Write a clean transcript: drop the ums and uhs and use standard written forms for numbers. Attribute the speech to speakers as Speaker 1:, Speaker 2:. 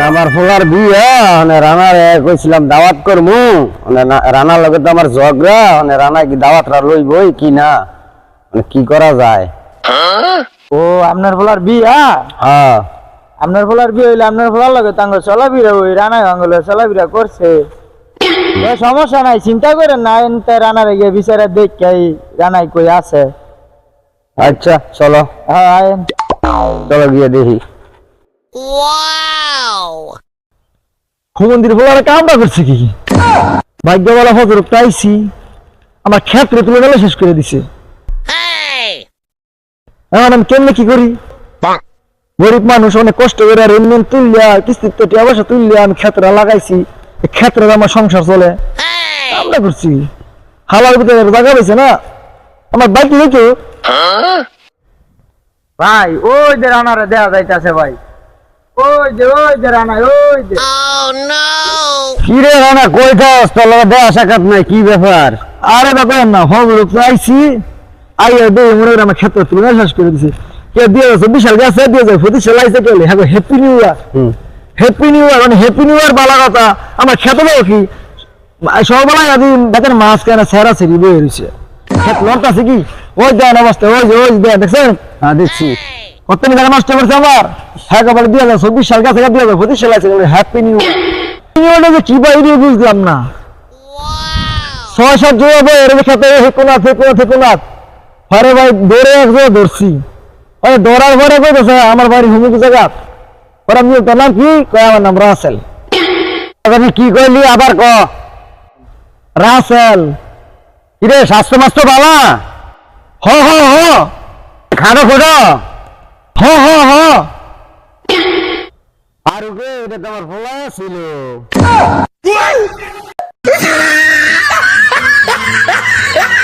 Speaker 1: আমার ফোলার বিয়ে রানার কইছিলাম দাওয়াত করমু রানার লগে তো আমার ঝগড়া রানা কি দাওয়াত লইবই কি না কি করা যায়?
Speaker 2: ও আপনার ফোলার বিয়া?
Speaker 1: হ্যাঁ
Speaker 2: আপনার ফোলার বিয়ে হইলে আপনার ফোলার লগে তাঙ্গ চলাফেরা ওই রানা গাঙ্গলে চলাফেরা করছে। সমস্যা নাই, চিন্তা করেন না। এনতে রানার গিয়ে বিচারে দেখ রানাই কই আছে।
Speaker 1: আচ্ছা চলো।
Speaker 2: হ্যাঁ
Speaker 1: চলো গিয়ে দেখি।
Speaker 2: হুমন্দির ফোলারে কামটা করছে কি ভাগ্য বলা ফজর পাইছি, আমার ক্ষেত্রে তুলে গেলে শেষ করে দিছে। এখন আমি কেমনে কি করি? গরিব মানুষ অনেক কষ্ট করে ঋণ তুললিয়া কিস্তির তো টিয়া পয়সা তুললিয়া আমি ক্ষেত্রে লাগাইছি, ক্ষেত্রে আমার সংসার চলে। আমরা করছি হালার ভিতরে জায়গা পেয়েছে না আমার বাকি দেখো ভাই। ওই যে রানারে দেয়া যাইতেছে ভাই, ওই যে রানা, ওই যে।
Speaker 1: কি রে রানা কই থাকস? তোর লগে দেয়া সাক্ষাৎ নাই, কি ব্যাপার?
Speaker 2: আরে ব্যাপার না, ফজর আইছি আইয়া দিয়ে মনে করে আমার ক্ষেত্রে তুলে শেষ করে দিছে। কে দিয়ে যাচ্ছে বিশাল গেছে দিয়ে যায় প্রতি সেলাইছে কেলে। হ্যাঁ happy new year, happy new year মানে হ্যাপি নিউ ইয়ার বালা কথা। আমার খেতে দেবো কি সকালবেলায় আদি বেতের মাছ কেন সেরা সেরি বয়ে রয়েছে ক্ষেত লড়তাছে কি ওই দেন অবস্থা, ওই যে দেন দেখছেন?
Speaker 1: হ্যাঁ দেখছি।
Speaker 2: কত টাকা নষ্ট করছে আমার। হ্যাঁ কবার 2024 সাল কাছে 2025 সাল আছে হ্যাপি নিউ ইয়ার যে কি পাই দিয়ে বুঝলাম না। 6-7 জোড়া বই এর খেতে হেকুনাথ আরে ভাই দৌড়ে এক জায়গায় ধরছি। আরে দৌড়ার পরে কইতেছে আমার বাড়ি হুমুক জায়গা। ওরা আমি তোর নাম কি কয়? আমার নাম রাসেল।
Speaker 1: আমি কি কইলি আবার ক?
Speaker 2: রাসেল।
Speaker 1: কিরে স্বাস্থ্য মাস্ত বালা?
Speaker 2: হ হ হ
Speaker 1: খানো খোটো
Speaker 2: হ হ হ।
Speaker 1: আর ওকে এটা তো আমার ভোলা ছিল।